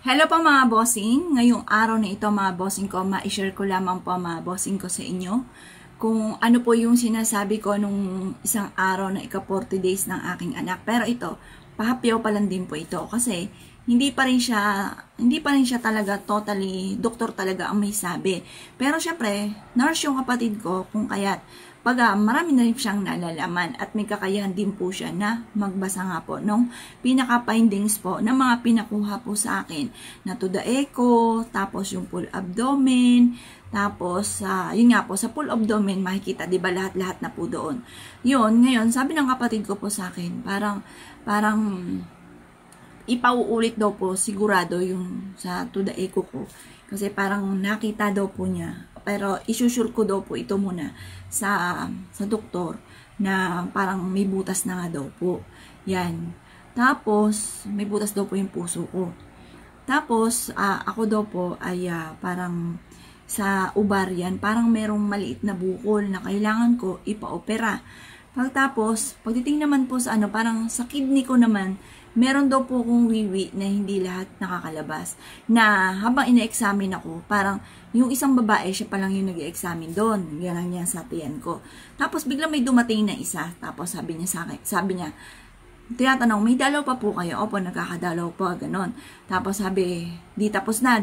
Hello po mga bossing. Ngayong araw na ito mga bossing ko, ma-share ko lamang po mga bossing ko sa inyo kung ano po yung sinasabi ko nung isang araw na ika-40 days ng aking anak. Pero ito, pahapyaw pa lang din po ito kasi hindi pa rin siya talaga totally, doktor talaga ang may sabi. Pero syempre, nurse yung kapatid ko kung kaya't marami na rin siyang nalalaman at may kakayahan din po siya na magbasa nga po nung pinaka-findings po ng mga pinakuha po sa akin na to the echo, tapos yung full abdomen, tapos yun nga po, sa full abdomen makikita, di ba lahat-lahat na po doon. Yun, ngayon, sabi ng kapatid ko po sa akin, parang ipauulit daw po sigurado yung sa to the echo ko. Kasi parang nakita daw po niya. Pero isusure ko daw po ito muna sa doktor na parang may butas na nga daw po. Yan. Tapos, may butas daw po yung puso ko. Tapos, ako daw po ay parang sa ovarian, parang merong maliit na bukol na kailangan ko ipa-opera. Pagtapos, pagdating naman po sa parang sa kidney ko naman, meron daw po akong wiwi na hindi lahat nakakalabas. Na habang ina-examine ako, parang yung isang babae, siya pa lang yung nag-examine doon. Yan lang niya sa tiyan ko. Tapos biglang may dumating na isa. Tapos sabi niya sa akin, tinatanong, may dalaw pa po kayo? Opo, nagkakadalaw po, ganon. Tapos sabi, di tapos na,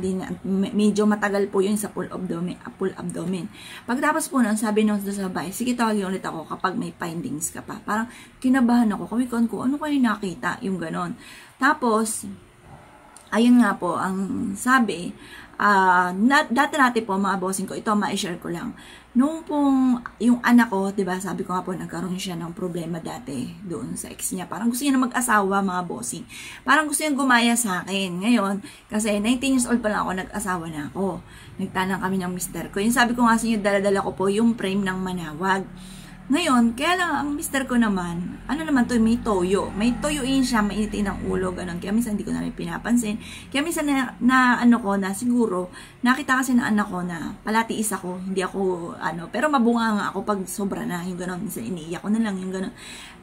medyo matagal po yun sa full abdomen. Pagtapos po nun, sabi nung sa babae, sige tawagin ulit ako kapag may findings ka pa. Parang kinabahan ako, kumikon ko, ano kayo nakita? Yung ganon. Tapos, ayun nga po, ang sabi, dati po mga bossing ko, ito ma-share ko lang. Nung pong yung anak ko, 'di ba, sabi ko nga po nagkaroon siya ng problema dati doon sa ex niya. Parang gusto niya na mag-asawa, mga bossing. Parang gusto niya gumaya sa akin. Ngayon, kasi 19 years old pa lang ako, nag-asawa na ako. Nagtanang kami ng mister ko. Yung sabi ko nga sa inyo, dala-dala ko po yung frame ng manawag. Ngayon, kaya lang ang mister ko naman, ano naman to, may toyo. May toyoin siya, mainitin ang ulo, ganun. Kaya minsan hindi ko na rin pinapansin. Kaya minsan na siguro, nakita kasi na anak ko na palatiis ako, hindi ako, pero mabunga nga ako pag sobra na, yung ganun. Minsan iniiyak ko na lang, yung ganun.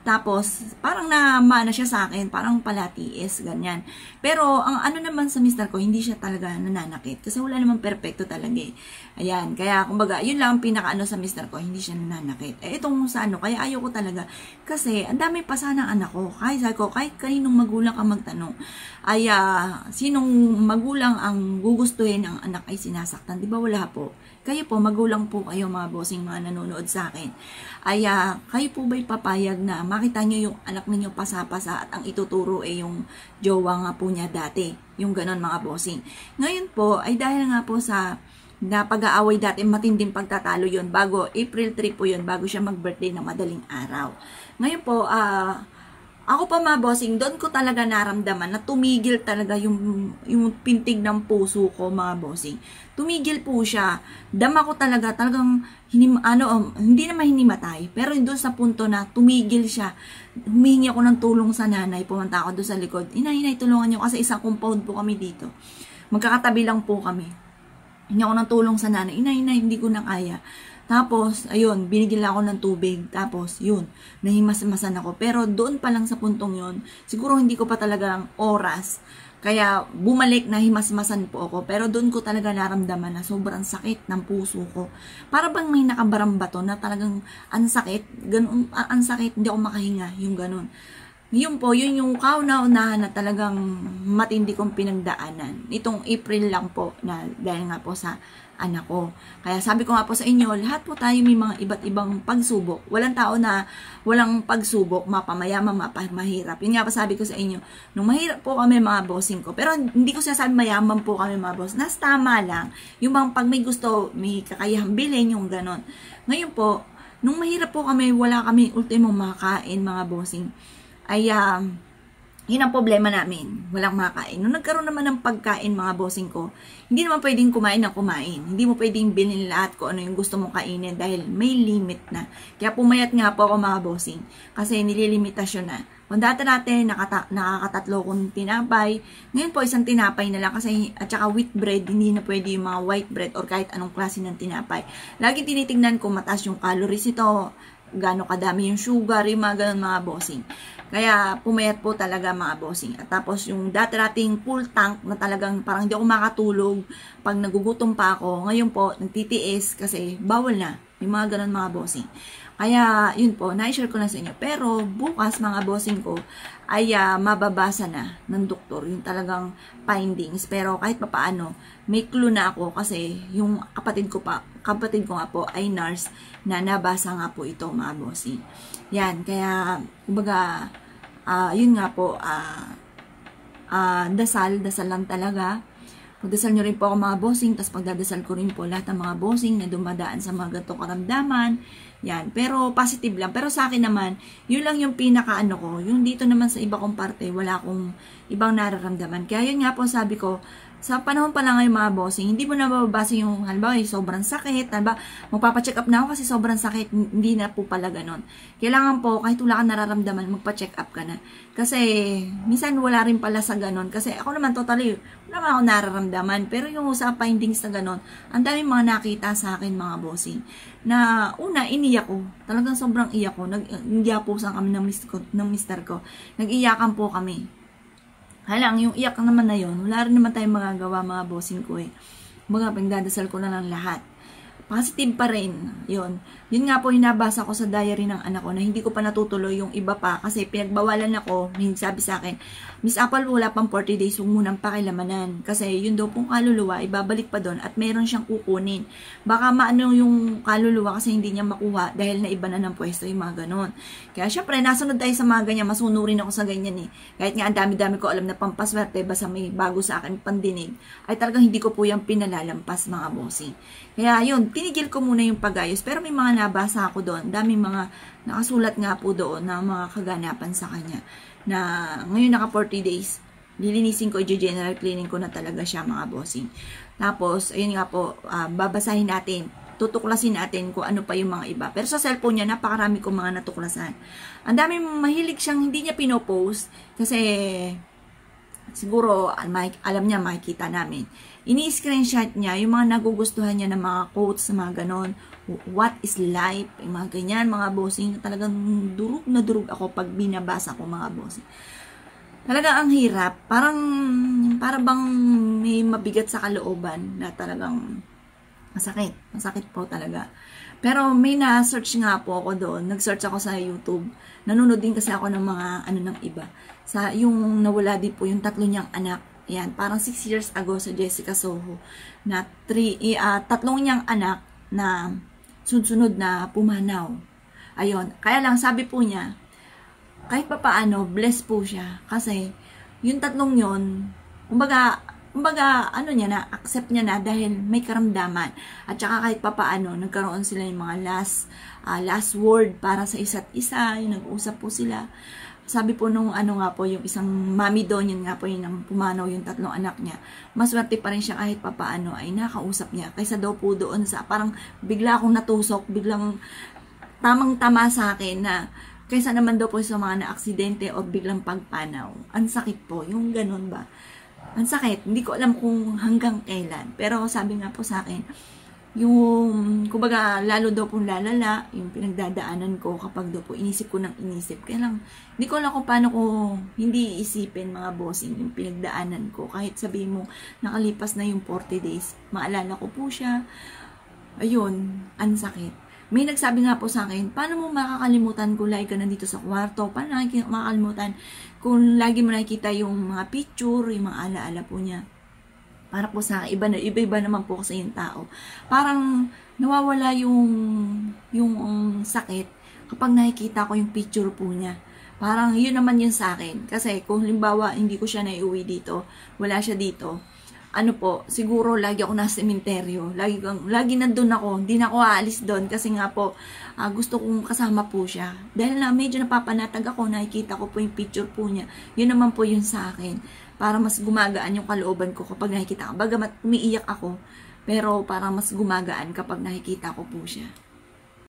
Tapos, parang namana siya sa akin, parang palatiis, ganyan. Pero, ang naman sa mister ko, hindi siya talaga nananakit. Kasi wala namang perfecto talaga eh. Ayan, kaya, kumbaga, yun lang ang pinaka sa mister ko, hindi siya nananakit. Itong sa kaya ayaw ko talaga. Kasi, ang dami pa sana anak ko. Kahit kaninong magulang ka magtanong, ay, sinong magulang ang gugustuhin ang anak ay sinasaktan? Di ba wala po? Kayo po, magulang po kayo mga bossing, mga nanonood sa akin. Ay, kayo po ba'y papayag na makita nyo yung anak ninyo pasa-pasa at ang ituturo ay yung jowa nga po niya dati. Yung ganon mga bossing. Ngayon po, ay dahil nga po sa pag-aaway dati, matinding pagtatalo yon bago, April 3 po yun, bago siya mag-birthday ng madaling araw. Ngayon po, ako pa mga bossing, doon ko talaga naramdaman na tumigil talaga yung pintig ng puso ko mga bossing. Tumigil po siya. Dama ko talagang hindi naman hinimatay, pero doon sa punto na tumigil siya. Humihingi ako ng tulong sa nanay, pumunta ako doon sa likod. Inay, tulungan niyo kasi isang compound po kami dito. Magkakatabi lang po kami. Hingi ako ng tulong sa nanay. Inay, hindi ko na kaya. Tapos, ayun, binigyan ako ng tubig. Tapos, yun, nahimas-masan ako. Pero doon pa lang sa puntong yun, siguro hindi ko pa talagang oras. Kaya, bumalik na himas-masan po ako. Pero doon ko talaga naramdaman na sobrang sakit ng puso ko. Para bang may nakabarambato na talagang ang sakit. Ganun, ang sakit, hindi ako makahinga. Yung ganun. Yun po, yun yung kauna-unahan na talagang matindi kong pinagdaanan. Itong April lang po, na dahil nga po sa anak ko. Kaya sabi ko nga po sa inyo, lahat po tayo may mga iba't ibang pagsubok. Walang tao na walang pagsubok, mapamayaman, mapamahirap. Yun nga po sabi ko sa inyo, nung mahirap po kami mga bossing ko, pero hindi ko sinasabi mayaman po kami mga boss, nas tama lang. Yung bang pag may gusto, may kakayahang bilhin, yung ganon. Ngayon po, nung mahirap po kami, wala kami ultimo makakain mga bossing. Ay, yun ang problema namin. Walang makain. Nung nagkaroon naman ng pagkain, mga bossing ko, hindi naman pwedeng kumain ng kumain. Hindi mo pwedeng bilhin lahat kung ano yung gusto mong kainin dahil may limit na. Kaya pumayat nga po ako mga bossing kasi nililimitasyon na. Kung dati nakakatatlo kong tinapay, ngayon po isang tinapay na lang kasi at saka wheat bread, hindi na pwede yung mga white bread or kahit anong klase ng tinapay. Lagi tinitingnan ko mataas yung calories ito, gaano kadami yung sugar, yung mga ganun mga bossing. Kaya pumayat po talaga mga bossing. At tapos yung dati-dating full tank na talagang parang hindi ako makatulog pag nagugutom pa ako. Ngayon po, nagtitiis kasi bawal na. Yung mga ganun mga bossing. Kaya yun po, na-share ko na sa inyo. Pero bukas mga bossing ko ay mababasa na ng doktor yung talagang findings. Pero kahit papaano, may clue na ako kasi yung kapatid ko nga po ay nurse na nabasa nga po ito mga bossing. Yan, kaya kumbaga yun nga po, dasal lang talaga. Pagdasal nyo rin po ako mga bossing, tapos pagdadasal ko rin po lahat ng mga bossing na dumadaan sa mga ganitong karamdaman. Yan, pero positive lang. Pero sa akin naman, yun lang yung pinaka-ano ko. Yung dito naman sa iba kong parte, wala akong ibang nararamdaman. Kaya yun nga po sabi ko, sa panahon pa lang ngayon mga bossing, hindi mo na mababasa yung, halimbawa, sobrang sakit, halimbawa, magpapacheck up na ako kasi sobrang sakit, hindi na po pala ganon. Kailangan po, kahit wala kang nararamdaman, magpa-check up ka na. Kasi, minsan wala rin pala sa ganon. Kasi ako naman, totally, wala naman ako nararamdaman. Pero yung sa findings na ganon, ang dami mga nakita sa akin mga bossing. Na, una, iniyak ko. Talagang sobrang iyak ko. Nag-iyapusan kami ng mister ko. Nag-iyakan po kami. Halang, yung iyak naman na yun, wala rin naman tayong magagawa mga bossing ko eh. Mga pagdadasal ko na lang lahat. Positive pa rin, yun. Yun nga po yung nabasa ko sa diary ng anak ko na hindi ko pa natutuloy yung iba pa kasi pinagbawalan ako, sabi sa akin, Miss Apple, wala pang 40 days, huwag munang pakilamanan. Kasi yun daw pong kaluluwa, ibabalik pa doon at meron siyang kukunin. Baka maano yung kaluluwa kasi hindi niya makuha dahil na iba na ng pwesto yung mga ganon. Kaya syempre, nasunod tayo sa mga ganyan, masunurin ako sa ganyan eh. Kahit nga ang dami-dami ko alam na pampaswerte, basta may bago sa akin pandinig, ay talagang hindi ko po yung pinalalampas mga bossing. Kaya yun, tinigil ko muna yung pagayos. Pero may mga nabasa ako doon. Daming mga nakasulat nga po doon na mga kaganapan sa kanya. Na ngayon naka 40 days, lilinisin ko, i-general cleaning ko na talaga siya mga bossing. Tapos, ayun nga po, babasahin natin. Tutuklasin natin kung ano pa yung mga iba. Pero sa cellphone niya, napakarami kong mga natuklasan. Ang daming mahilig siyang, hindi niya pinopost. Kasi, siguro, alam niya, makikita namin. Ini-screenshot niya yung mga nagugustuhan niya ng mga quotes, mga ganon. What is life? Yung mga ganyan, mga bossing. Talagang durug na durug ako pag binabasa ko, mga bossing. Talagang ang hirap. Parang bang may mabigat sa kalooban na talagang masakit. Masakit po talaga. Pero may na-search nga po ako doon. Nag-search ako sa YouTube. Nanonood din kasi ako ng mga ng iba. Sa yung nawala din po yung 3 niyang anak. Yan, parang 6 years ago sa Jessica Soho na 3 niyang anak na sunod-sunod na pumanaw. Ayun, kaya lang sabi po niya, kahit pa paano, blessed po siya. Kasi, yung 3 yon, kumbaga, niya na, accept niya na dahil may karamdaman. At saka kahit pa paano, nagkaroon sila yung mga last word para sa isa't isa, yung nag-usap po sila. Sabi po nung nga po, yung isang mami doon, yun nga po yung pumanaw yung 3 anak niya. Maswerte pa rin siya kahit papaano ay nakausap niya. Kaysa daw po doon sa parang bigla akong natusok, biglang tamang-tama sa akin na kaysa naman daw po sa mga na-aksidente o biglang pagpanaw. Ang sakit po, yung ganun ba? Ang sakit, hindi ko alam kung hanggang kailan. Pero sabi nga po sa akin, yung, kumbaga, lalo daw pong lalala, yung pinagdadaanan ko kapag daw po inisip ko ng inisip. Kaya lang, hindi ko alam kung paano ko hindi isipin mga bossing yung pinagdaanan ko. Kahit sabihin mo, nakalipas na yung 40 days, maalala ko po siya. Ayun, ang sakit. May nagsabi nga po sa akin, paano mo makakalimutan kung lagi ka nandito sa kwarto? Paano makakalimutan kung lagi mo nakikita yung mga picture, yung mga alaala po niya? Para po sa iba-iba naman po kasi yung tao. Parang nawawala yung sakit kapag nakikita ko yung picture po niya. Parang yun naman yun sa akin. Kasi kung halimbawa hindi ko siya naiuwi dito, wala siya dito, ano po, siguro lagi ako nasa sementeryo. Lagi nandun ako. Hindi na ako aalis doon kasi nga po, gusto kong kasama po siya. Dahil na medyo napapanatag ako, nakikita ko po yung picture po niya. Yun naman po yun sa akin. Para mas gumagaan yung kalooban ko kapag nakikita ko. Bagamat umiiyak ako, pero parang mas gumagaan kapag nakikita ko po siya.